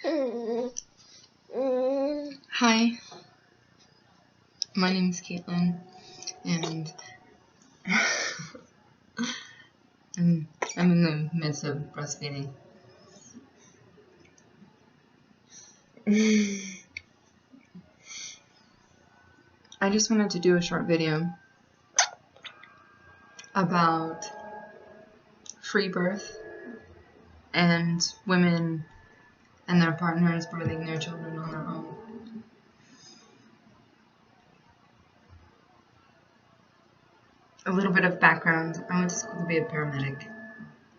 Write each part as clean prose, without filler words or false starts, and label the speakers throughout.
Speaker 1: Hi, my name is Caitlin, and I'm in the midst of breastfeeding. I just wanted to do a short video about free birth and women and their partners birthing their children on their own. A little bit of background: I went to school to be a paramedic.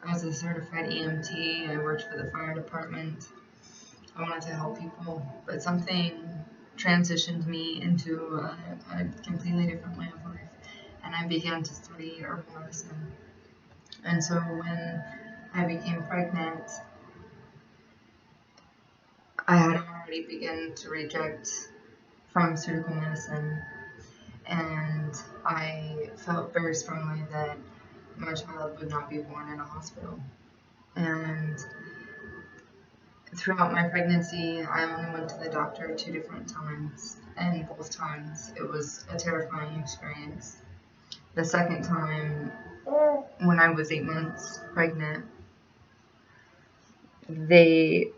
Speaker 1: I was a certified EMT. I worked for the fire department. I wanted to help people, but something transitioned me into a completely different way of life, and I began to study herbal medicine. And so when I became pregnant, I had already begun to reject pharmaceutical medicine, and I felt very strongly that my child would not be born in a hospital. And throughout my pregnancy, I only went to the doctor 2 different times, and both times it was a terrifying experience. The second time, when I was 8 months pregnant, they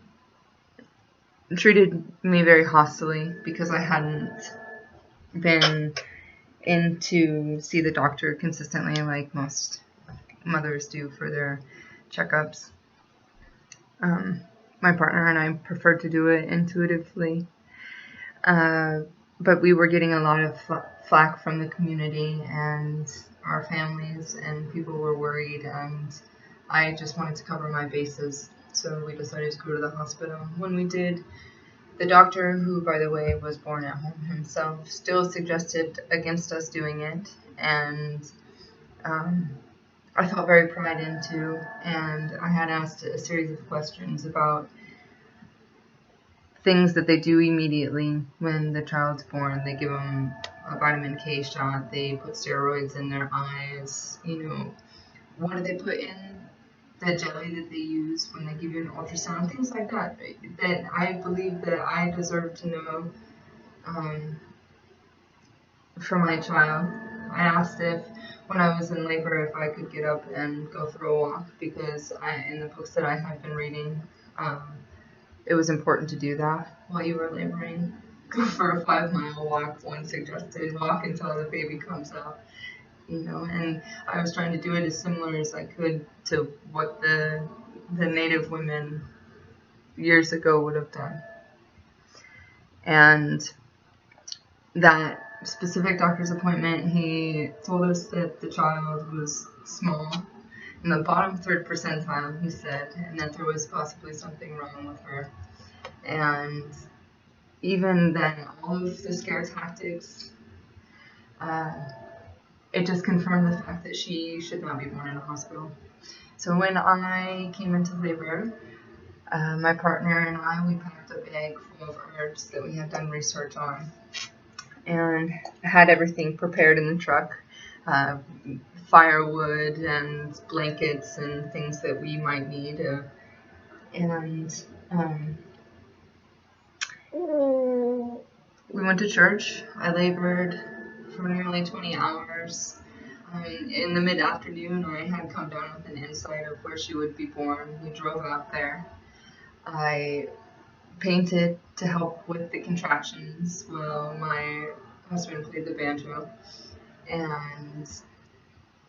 Speaker 1: treated me very hostily because I hadn't been in to see the doctor consistently like most mothers do for their checkups. My partner and I preferred to do it intuitively. But we were getting a lot of flack from the community and our families, and people were worried, and I just wanted to cover my bases, so we decided to go to the hospital. When we did, the doctor, who by the way was born at home himself, still suggested against us doing it, and I felt very pried into, and I had asked a series of questions about things that they do immediately when the child's born. They give them a vitamin K shot, they put steroids in their eyes, what do they put in the jelly that they use when they give you an ultrasound, things like that, that I believe that I deserve to know for my child. I asked if, when I was in labor, if I could get up and go for a walk, because in the books that I had been reading, it was important to do that while you were laboring. Go for a 5-mile walk, one suggested, walk until the baby comes out, and I was trying to do it as similar as I could to what the native women years ago would have done. And that specific doctor's appointment, he told us that the child was small, in the bottom 3rd percentile, he said, and that there was possibly something wrong with her. And even then, all of the scare tactics, it just confirmed the fact that she should not be born in a hospital. So when I came into labor, my partner and I, we packed a bag full of herbs that we had done research on, and had everything prepared in the truck, firewood and blankets and things that we might need. And we went to church. I labored for nearly 20 hours. In the mid-afternoon, I had come down with an insight of where she would be born. We drove out there. I painted to help with the contractions while my husband played the banjo. And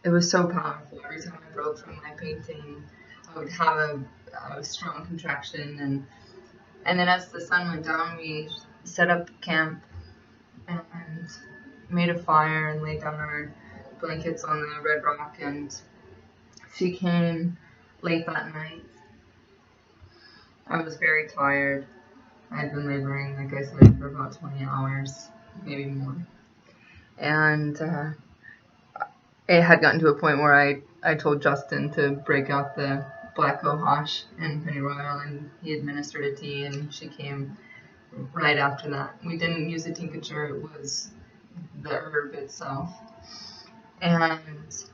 Speaker 1: it was so powerful. Every time I broke from my painting, I would have a strong contraction. And then as the sun went down, we set up camp and made a fire and laid down our blankets on the red rock. And she came late that night. I was very tired. I had been laboring, like I said, for about 20 hours, maybe more. And it had gotten to a point where I told Justin to break out the black cohosh and pennyroyal, and he administered a tea, and she came right after that. We didn't use a tincture, it was the herb itself. And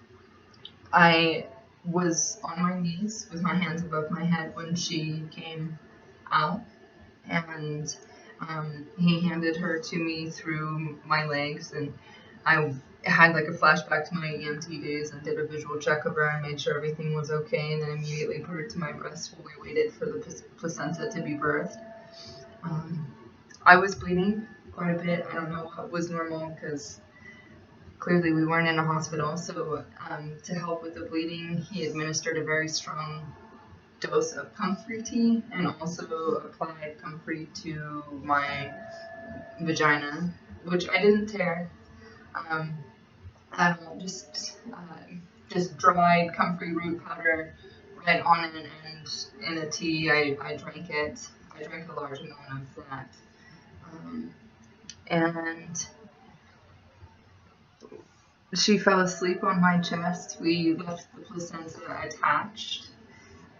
Speaker 1: I was on my knees with my hands above my head when she came out, and he handed her to me through my legs, and I had like a flashback to my EMT days and did a visual check of her and made sure everything was okay, and then immediately put her to my breast while we waited for the placenta to be birthed. I was bleeding quite a bit. I don't know what was normal because clearly we weren't in a hospital. So to help with the bleeding, he administered a very strong dose of comfrey tea and also applied comfrey to my vagina, which I didn't tear at all. Just dried comfrey root powder right on it, and in a tea. I drank it. I drank a large amount of that. And she fell asleep on my chest. We left the placenta attached.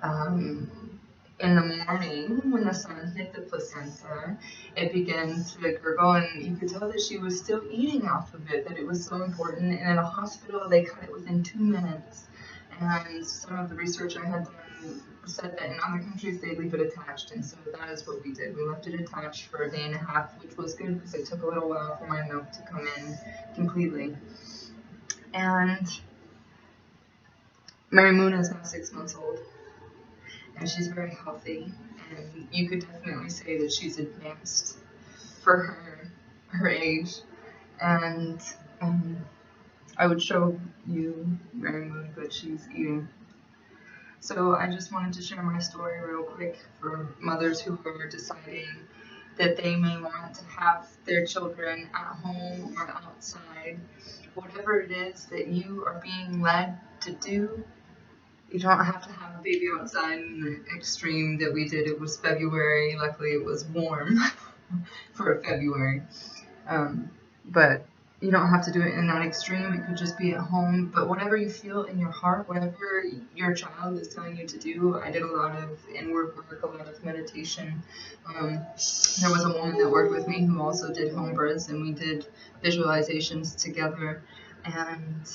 Speaker 1: In the morning, when the sun hit the placenta, it began to gurgle, and you could tell that she was still eating off of it, that it was so important. And in a hospital, they cut it within 2 minutes. And some of the research I had done said that in other countries, they leave it attached. And so that is what we did. We left it attached for a day and a half, which was good because it took a little while for my milk to come in completely. And Mary Moon is now 6 months old, and she's very healthy, and you could definitely say that she's advanced for her age. And I would show you Mary Moon, but she's eating. So I just wanted to share my story real quick for mothers who are deciding that they may want to have their children at home or outside. Whatever it is that you are being led to do, you don't have to have a baby outside in the extreme that we did. It was February. Luckily, it was warm for February. But you don't have to do it in that extreme. It could just be at home. But whatever you feel in your heart, whatever your child is telling you to do, I did a lot of inward work, a lot of meditation. There was a woman that worked with me who also did home births, and we did visualizations together. And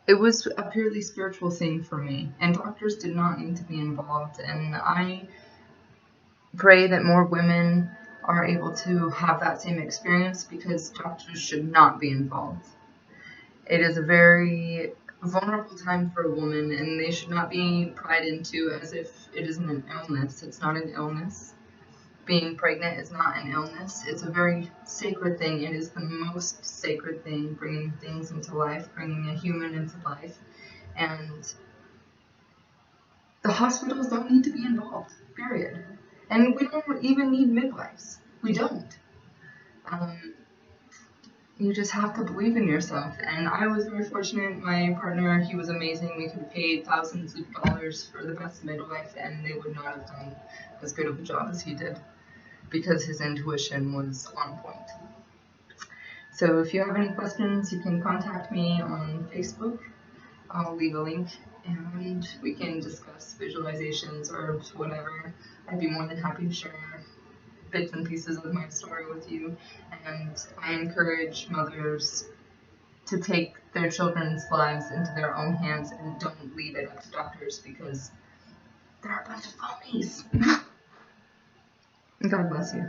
Speaker 1: it was a purely spiritual thing for me, and doctors did not need to be involved. And I pray that more women are able to have that same experience, because doctors should not be involved. It is a very vulnerable time for a woman, and they should not be pried into as if it isn't an illness. It's not an illness. Being pregnant is not an illness. It's a very sacred thing. It is the most sacred thing, bringing things into life, bringing a human into life. And the hospitals don't need to be involved, period. And we don't even need midwives. We don't. You just have to believe in yourself. And I was very fortunate. My partner, he was amazing. We could have paid thousands of dollars for the best midwife, and they would not have done as good of a job as he did, because his intuition was on point. So if you have any questions, you can contact me on Facebook. I'll leave a link, and we can discuss visualizations or whatever. I'd be more than happy to share bits and pieces of my story with you. And I encourage mothers to take their children's lives into their own hands and don't leave it up to doctors, because they're a bunch of phonies. God bless you.